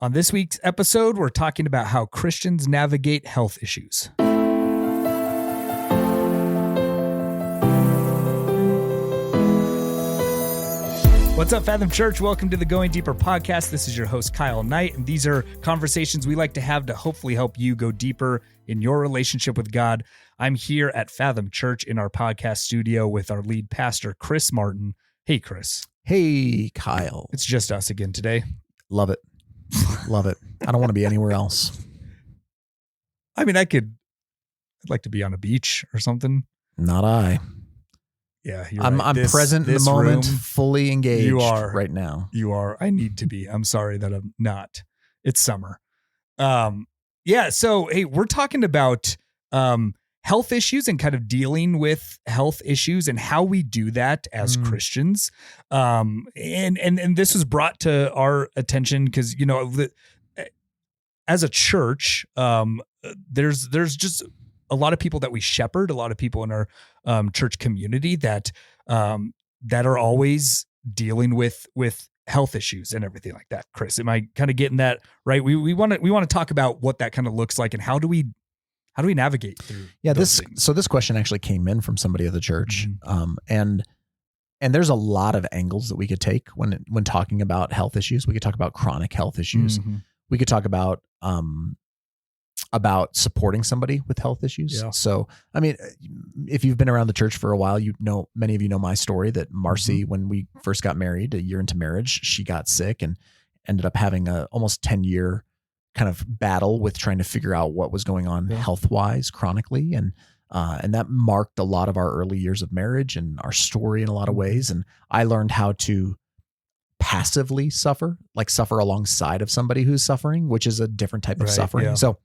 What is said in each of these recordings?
On this week's episode, we're talking about how Christians navigate health issues. What's up, Fathom Church? Welcome to the Going Deeper podcast. This is your host, Kyle Knight, and these are conversations we like to have to hopefully help you go deeper in your relationship with God. I'm here at Fathom Church in our podcast studio with our lead pastor, Chris Martin. Hey, Chris. Hey, Kyle. It's just us again today. Love it. Love it. I don't want to be anywhere else. I mean, I'd like to be on a beach or something. Not I. Yeah, I'm present in the moment, fully engaged you are, right now. You are. I need to be. I'm sorry that I'm not. It's summer. Yeah, so, hey, we're talking about health issues and kind of dealing with health issues and how we do that as Christians. And this was brought to our attention because, you know, as a church, there's just a lot of people that we shepherd, a lot of people in our church community that are always dealing with health issues and everything like that. Chris, am I kind of getting that right? We want to talk about what that kind of looks like and how do we navigate through? Yeah, this question actually came in from somebody at the church, and there's a lot of angles that we could take when talking about health issues. We could talk about chronic health issues. Mm-hmm. We could talk about supporting somebody with health issues. Yeah. So, I mean, if you've been around the church for a while, many of you know my story that Marcy, when we first got married, a year into marriage, she got sick and ended up having a almost 10-year kind of battle with trying to figure out what was going on health-wise chronically. And that marked a lot of our early years of marriage and our story in a lot of ways. And I learned how to passively suffer alongside of somebody who's suffering, which is a different type of suffering. Yeah. So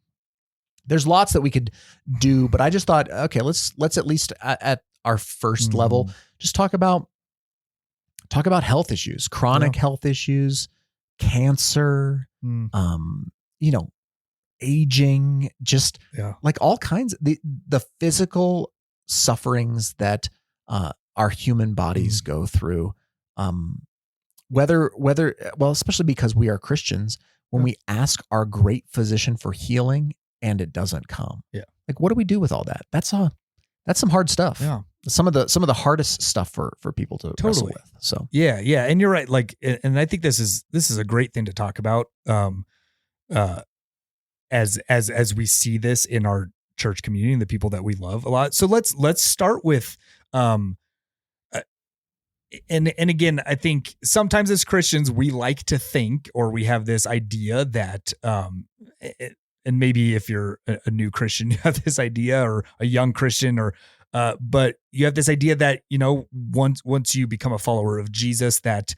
there's lots that we could do, but I just thought, okay, let's at least at our first level, just talk about health issues, chronic health issues, cancer, aging, just like all kinds of the physical sufferings that our human bodies go through. Especially because we are Christians, when we ask our great physician for healing and it doesn't come. Yeah. Like, what do we do with all that? That's some hard stuff. Yeah. Some of the hardest stuff for people to wrestle with. So yeah. And you're right. Like, and I think this is a great thing to talk about. As we see this in our church community and the people that we love a lot. So let's start with, and again, I think sometimes as Christians, we like to think, or we have this idea that, and maybe if you're a new Christian, you have this idea, or a young Christian, but you have this idea that, you know, once you become a follower of Jesus, that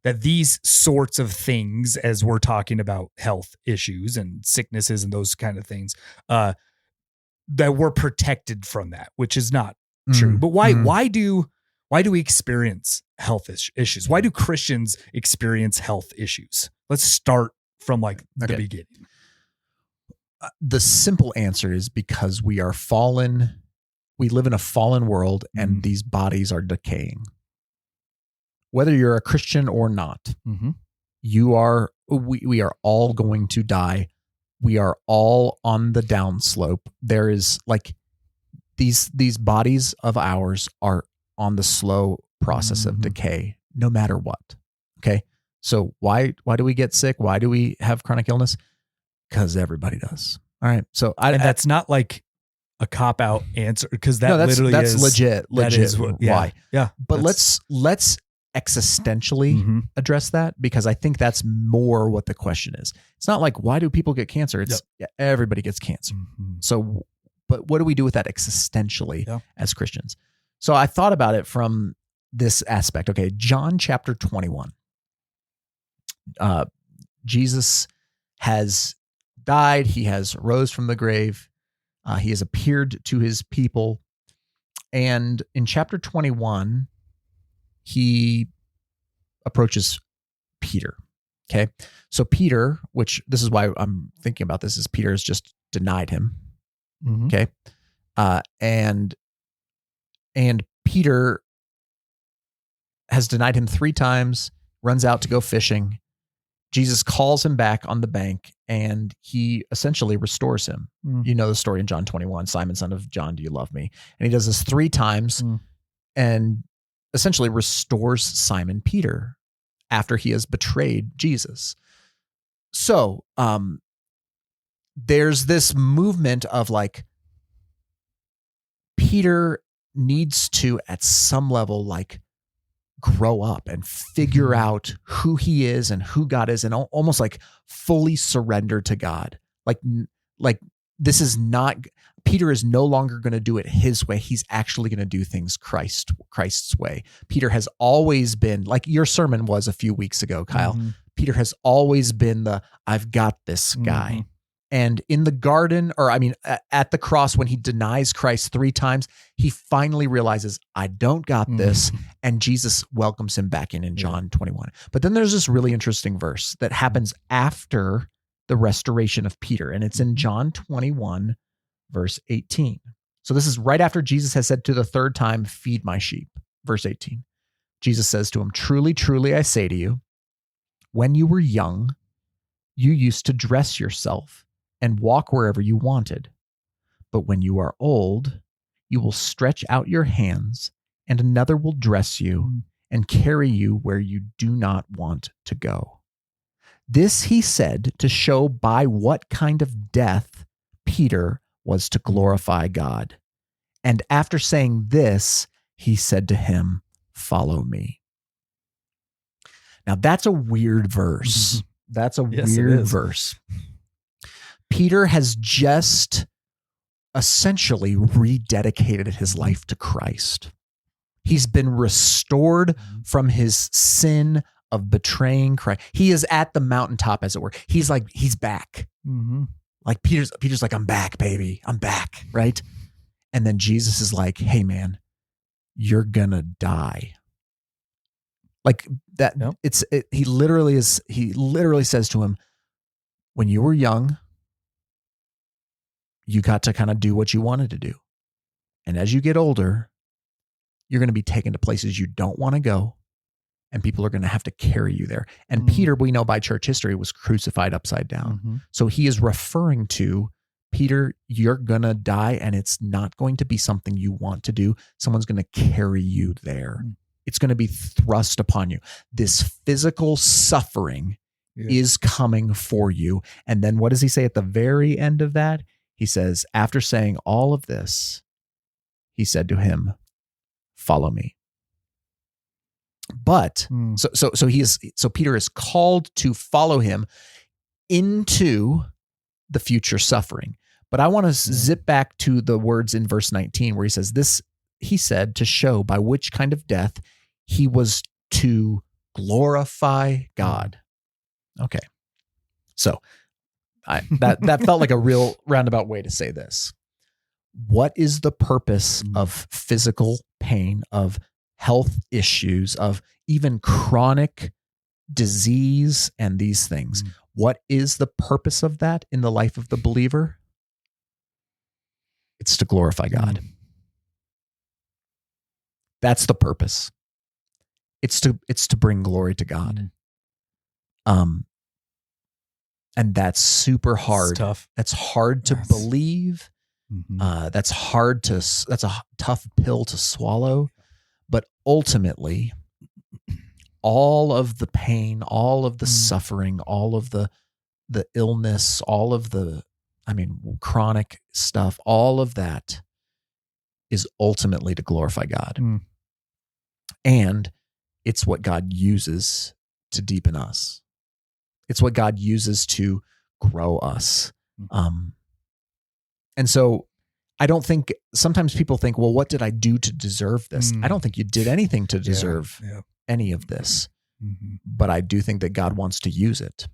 these sorts of things, as we're talking about health issues and sicknesses and those kind of things, that we're protected from that, which is not true. But why do we experience health issues? Why do Christians experience health issues? Let's start from the beginning. The simple answer is because we are fallen. We live in a fallen world, and these bodies are decaying. Whether you're a Christian or not, we are all going to die. We are all on the downslope. There is these bodies of ours are on the slow process of decay, no matter what. Okay. So why do we get sick? Why do we have chronic illness? Because everybody does. All right. So that's not like a cop out answer, because that's legit. That is why. Yeah. But let's existentially address that, because I think that's more what the question is. It's not like, why do people get cancer? It's everybody gets cancer. So, but what do we do with that existentially as Christians? So I thought about it from this aspect. Okay. John chapter 21. Jesus has died. He has rose from the grave. He has appeared to his people. And in chapter 21, he approaches Peter. Okay. So Peter, which this is why I'm thinking about this, is Peter has just denied him. Okay. And Peter has denied him 3 times, runs out to go fishing. Jesus calls him back on the bank and he essentially restores him. You know the story in John 21, Simon, son of John, do you love me? And he does this 3 times and essentially restores Simon Peter after he has betrayed Jesus. So there's this movement of like, Peter needs to, at some level, like grow up and figure out who he is and who God is, and almost like fully surrender to God. Like this is not, Peter is no longer going to do it his way. He's actually going to do things Christ's way. Peter has always been, like your sermon was a few weeks ago, Kyle. Peter has always been the, I've got this guy. And in the garden, or I mean, at the cross, when he denies Christ 3 times, he finally realizes, I don't got this. And Jesus welcomes him back in John 21. But then there's this really interesting verse that happens after the restoration of Peter. And it's in John 21, verse 18. So this is right after Jesus has said to the 3rd time, feed my sheep. Verse 18. Jesus says to him, truly, truly, I say to you, when you were young, you used to dress yourself and walk wherever you wanted. But when you are old, you will stretch out your hands, and another will dress you and carry you where you do not want to go. This he said to show by what kind of death Peter was to glorify God. And after saying this, he said to him, follow me. Now that's a weird verse. That's a weird verse. Peter has just essentially rededicated his life to Christ. He's been restored from his sin of betraying Christ. He is at the mountaintop, as it were. He's like, he's back. Like Peter's like, I'm back, baby. I'm back, right? And then Jesus is like, hey man, you're gonna die. Like that. He literally says to him, when you were young, you got to kind of do what you wanted to do. And as you get older, you're going to be taken to places you don't want to go, and people are going to have to carry you there. And Peter, we know by church history, was crucified upside down. So he is referring to, Peter, you're going to die, and it's not going to be something you want to do. Someone's going to carry you there. It's going to be thrust upon you. This physical suffering is coming for you. And then what does he say at the very end of that? He says, after saying all of this, he said to him, follow me. But so Peter is called to follow him into the future suffering. But I want to zip back to the words in verse 19 where he says this, he said to show by which kind of death he was to glorify God. Okay. So that felt like a real roundabout way to say this. What is the purpose of physical pain, of health issues, of even chronic disease and these things? What is the purpose of that in the life of the believer? It's to glorify God. That's the purpose. It's to bring glory to God. And that's super hard. It's tough. That's hard to believe. That's a tough pill to swallow. But ultimately, all of the pain, all of the suffering, all of the illness, all of the, chronic stuff, all of that is ultimately to glorify God. And it's what God uses to deepen us. It's what God uses to grow us. And so I don't think, sometimes people think, well, what did I do to deserve this? I don't think you did anything to deserve any of this, but I do think that God wants to use it.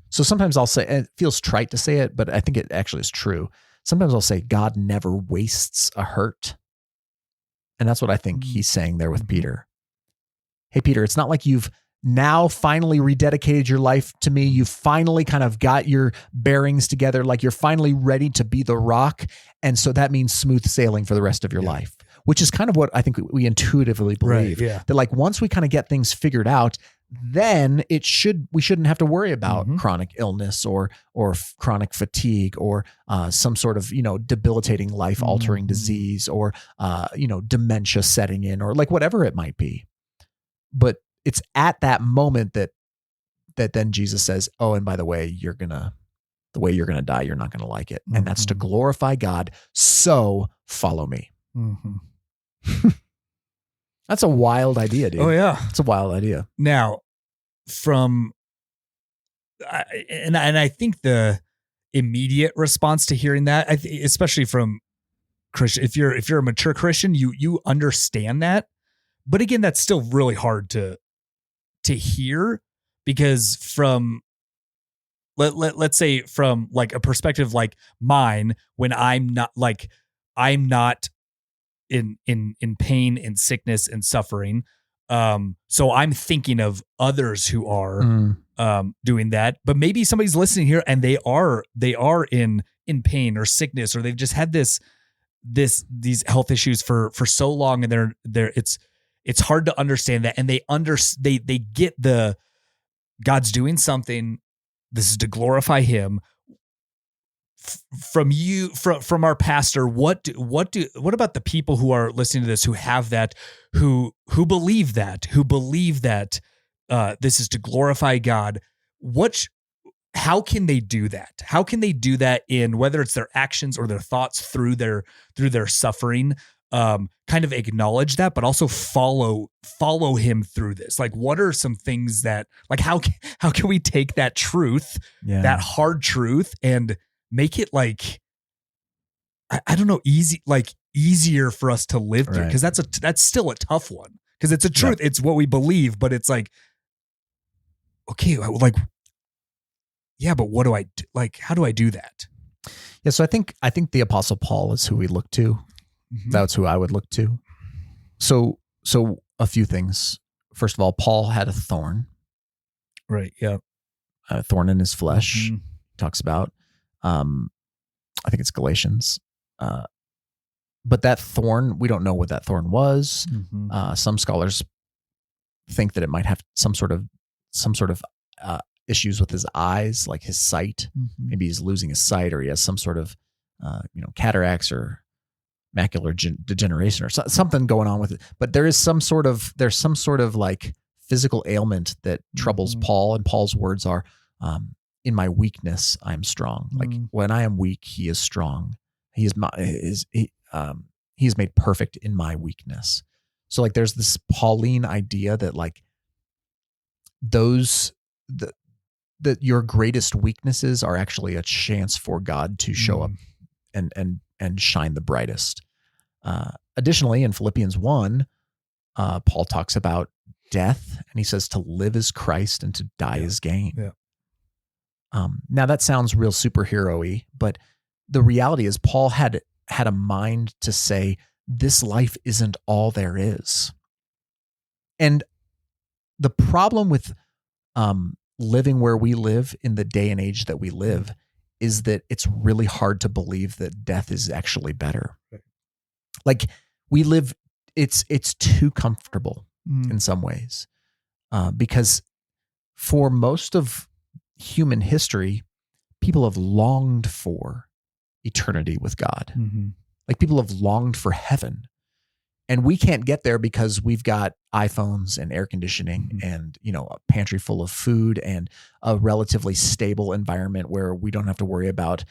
So sometimes I'll say, it feels trite to say it, but I think it actually is true. Sometimes I'll say God never wastes a hurt. And that's what I think he's saying there with Peter. Hey, Peter, it's not like you've now finally rededicated your life to me. You finally kind of got your bearings together. Like you're finally ready to be the rock. And so that means smooth sailing for the rest of your life, which is kind of what I think we intuitively believe. That like once we kind of get things figured out, then we shouldn't have to worry about chronic illness or chronic fatigue or some sort of, debilitating life altering disease or, dementia setting in or like whatever it might be. But it's at that moment that then Jesus says, oh, and by the way, the way you're going to die, you're not going to like it. And that's to glorify God. So follow me. That's a wild idea, dude. Oh yeah. It's a wild idea. Now I think the immediate response to hearing that, especially from Christian, if you're a mature Christian, you understand that. But again, that's still really hard to hear, because from let's say from like a perspective like mine, when I'm not in pain and sickness and suffering, so I'm thinking of others who are doing that. But maybe somebody's listening here and they are in pain or sickness, or they've just had these health issues for so long, and it's hard to understand that, and they get the God's doing something. This is to glorify Him. From you, from our pastor, what about the people who are listening to this, who have that, who believe that this is to glorify God? How can they do that? How can they do that in whether it's their actions or their thoughts through their suffering? Kind of acknowledge that, but also follow Him through this. Like, what are some things that, like, how can we take that truth, that hard truth, and make it like, I don't know, easier for us to live through? Because that's still a tough one, because it's a truth. It's what we believe, but it's like, okay, like, yeah, but what do I do? Like, how do I do that? Yeah. So I think the Apostle Paul is who we look to. That's who I would look to. So a few things. First of all, Paul had a thorn. Right. Yeah. A thorn in his flesh. Talks about, I think it's Galatians. But that thorn, we don't know what that thorn was. Some scholars think that it might have some sort of issues with his eyes, like his sight. Maybe he's losing his sight, or he has some sort of, cataracts or macular degeneration or something going on with it. But there's some sort of like physical ailment that troubles Paul, and Paul's words are, in my weakness, I'm strong. Like, when I am weak, He is strong. He is made perfect in my weakness. So like, there's this Pauline idea that like that your greatest weaknesses are actually a chance for God to show up and shine the brightest. Additionally, in Philippians 1, Paul talks about death, and he says to live is Christ and to die is gain. Yeah. Now that sounds real superhero-y, but the reality is Paul had a mind to say, this life isn't all there is. And the problem with living where we live in the day and age that we live is that it's really hard to believe that death is actually better. Right. Like, we live, it's too comfortable in some ways, because for most of human history, people have longed for eternity with God. Like, people have longed for heaven, and we can't get there because we've got iPhones and air conditioning and, a pantry full of food and a relatively stable environment where we don't have to worry about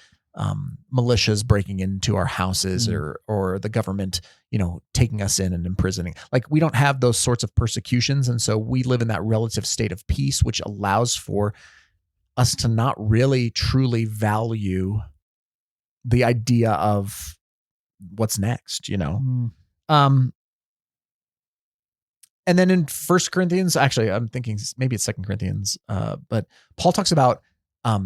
militias breaking into our houses or the government, taking us in and imprisoning. Like, we don't have those sorts of persecutions. And so we live in that relative state of peace, which allows for us to not really truly value the idea of what's next, and then in 1 Corinthians, actually, I'm thinking maybe it's 2 Corinthians, but Paul talks about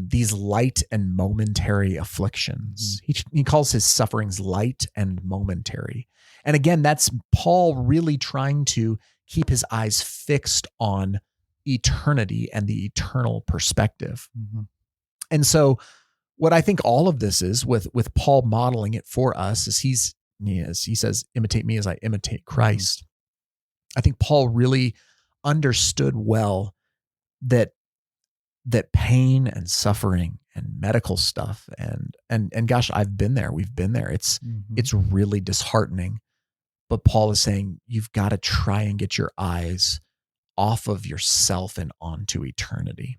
these light and momentary afflictions. He calls his sufferings light and momentary. And again, that's Paul really trying to keep his eyes fixed on eternity and the eternal perspective. And so what I think all of this is, with Paul modeling it for us, is he says, imitate me as I imitate Christ. I think Paul really understood well that pain and suffering and medical stuff and gosh, I've been there. We've been there. It's really disheartening. But Paul is saying you've got to try and get your eyes off of yourself and onto eternity.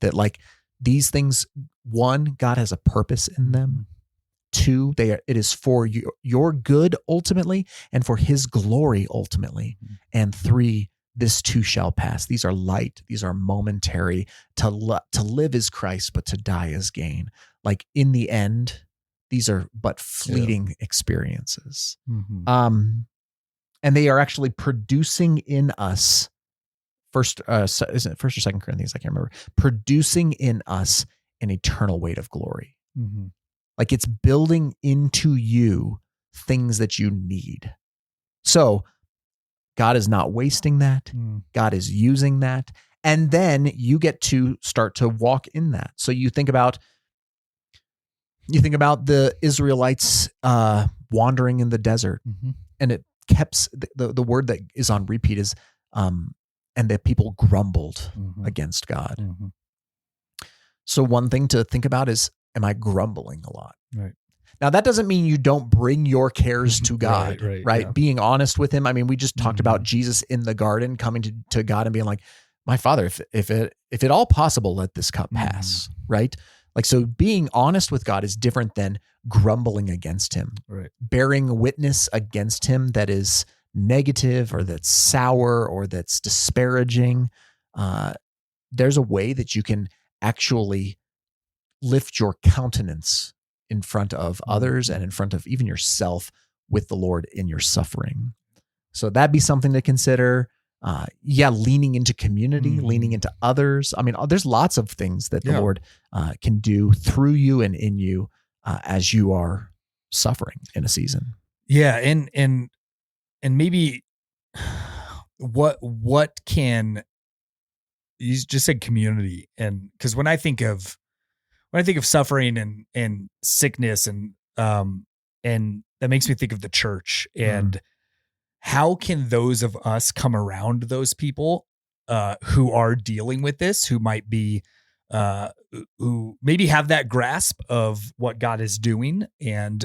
That like these things, one, God has a purpose in them. Two, it is for your good ultimately and for his glory ultimately. And three, this too shall pass. These are light. These are momentary. To live is Christ, but to die is gain. Like in the end, these are but fleeting experiences. And they are actually producing in us isn't it 1st or 2nd Corinthians? I can't remember. Producing in us an eternal weight of glory. Like it's building into you things that you need. So God is not wasting that. God is using that. And then you get to start to walk in that. So you think about the Israelites wandering in the desert, and it kept the word that is on repeat is, and the people grumbled against God. So one thing to think about is, am I grumbling a lot? Right. Now, that doesn't mean you don't bring your cares to God, right? Yeah. Being honest with him. I mean, we just talked about Jesus in the garden coming to God and being like, my Father, if it all possible, let this cup pass, right? Like, so being honest with God is different than grumbling against him, right? Bearing witness against him that is negative or that's sour or that's disparaging. There's a way that you can actually lift your countenance in front of others and in front of even yourself with the Lord in your suffering. So that'd be something to consider. Leaning into community, leaning into others. I mean, there's lots of things that the Lord can do through you and in you as you are suffering in a season. Yeah. And maybe what can, you just said community. And because when I think of suffering and sickness and that makes me think of the church and how can those of us come around those people who are dealing with this, who might be, who maybe have that grasp of what God is doing and,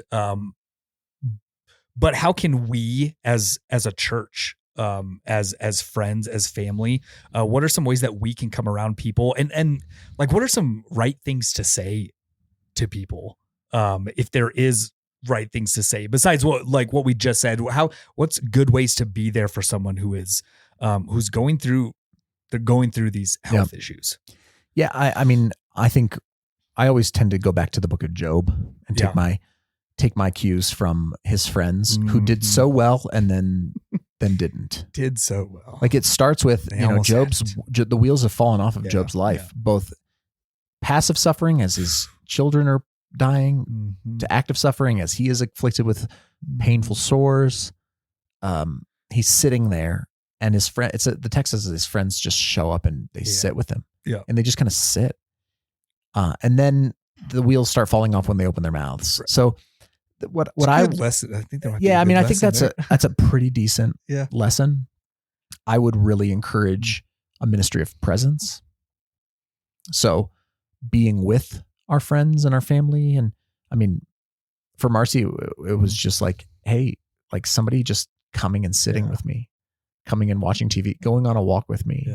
but how can we as a church, as friends, as family, what are some ways that we can come around people and like, what are some right things to say to people? If there is right things to say besides what we just said, what's good ways to be there for someone who is, who's going through these health issues. Yeah. I mean, I think I always tend to go back to the book of Job and take my cues from his friends who did so well and then didn't. Did so well. Like it starts with, the wheels have fallen off of Job's life, both passive suffering as his children are dying to active suffering as he is afflicted with painful sores. He's sitting there and his friend, the text says his friends just show up and they sit with him and they just kind of sit. And then the wheels start falling off when they open their mouths. Right. So what I lesson, I think there might be I mean, I think that's a pretty decent Yeah. lesson. I would really encourage a ministry of presence. So being with our friends and our family. And I mean, for Marcy, it was just like, hey, like somebody just coming and sitting with me, coming and watching TV, going on a walk with me,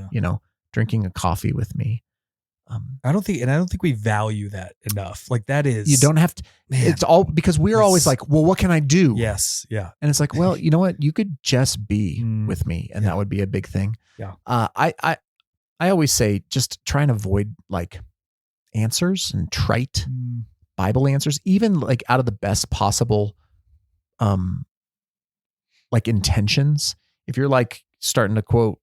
drinking a coffee with me. I don't think we value that enough. Like that is, you don't have to, it's all because we're always like, well, what can I do? Yes. Yeah. And it's like, well, you know what? You could just be with me. And that would be a big thing. Yeah. I always say, just try and avoid like answers and trite Bible answers, even like out of the best possible, like intentions. If you're like starting to quote,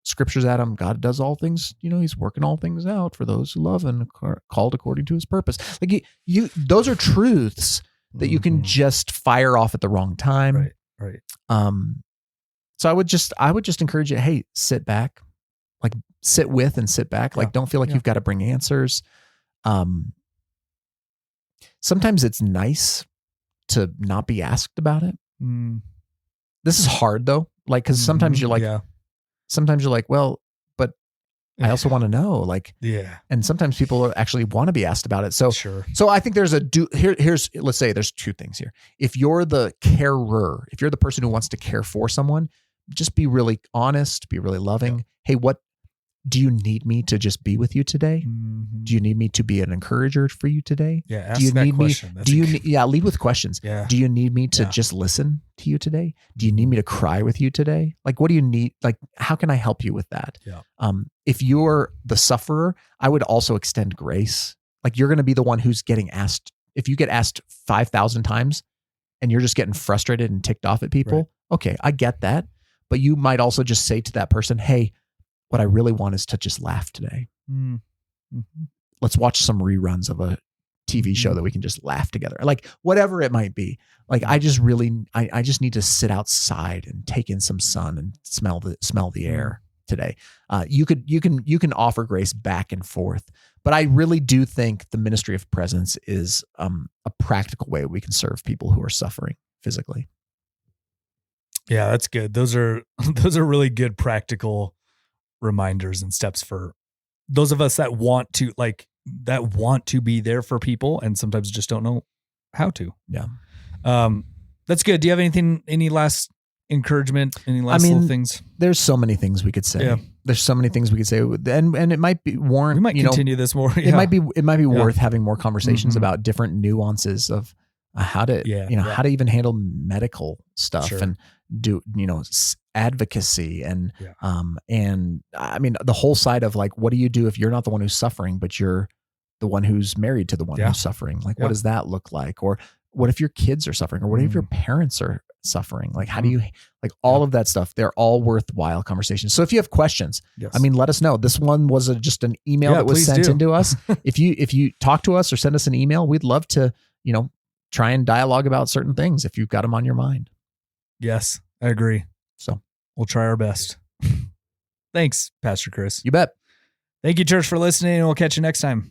scriptures at him, God does all things, he's working all things out for those who love and are called according to his purpose. Like you those are truths that you can just fire off at the wrong time. Right. So I would just encourage you, hey, sit back, like sit with and sit back. Like, don't feel like you've got to bring answers. Sometimes it's nice to not be asked about it. This is hard though. Like, cause sometimes you're like, well, but I also want to know, like, yeah. And sometimes people actually want to be asked about it. So, Sure. so I think there's here's, let's say there's two things here. If you're the carer, if you're the person who wants to care for someone, just be really honest, be really loving. Yeah. Hey, what do you need me to just be with you today? Mm-hmm. Do you need me to be an encourager for you today? Yeah. Ask do you that need question. me? Do you lead with questions? Yeah. Do you need me to just listen to you today? Do you need me to cry with you today? Like, what do you need? Like, how can I help you with that? Yeah. If you're the sufferer, I would also extend grace. Like, you're going to be the one who's getting asked. If you get asked 5,000 times and you're just getting frustrated and ticked off at people, okay, I get that. But you might also just say to that person, hey, what I really want is to just laugh today. Mm-hmm. Let's watch some reruns of a TV show that we can just laugh together. Like, whatever it might be. Like, I just need to sit outside and take in some sun and smell the air today. You can offer grace back and forth, but I really do think the ministry of presence is a practical way we can serve people who are suffering physically. Yeah, that's good. Those are really good practical reminders and steps for those of us that want to be there for people and sometimes just don't know how to. Yeah. That's good. Do you have any last encouragement, any last little things? There's so many things we could say. Yeah. There's so many things we could say, and it might be warrant. We might continue this more. Yeah. It might be worth having more conversations about different nuances of how to, how to even handle medical stuff and do, advocacy and I mean, the whole side of like, what do you do if you're not the one who's suffering, but you're the one who's married to the one who's suffering? Like, what does that look like? Or what if your kids are suffering? Or what if your parents are suffering? Like, how do you, like, all of that stuff? They're all worthwhile conversations. So if you have questions, I mean, let us know. This one was just an email that was sent into us. If you talk to us or send us an email, we'd love to, try and dialogue about certain things if you've got them on your mind. Yes, I agree. So we'll try our best. Thanks, Pastor Chris. You bet. Thank you, church, for listening, and we'll catch you next time.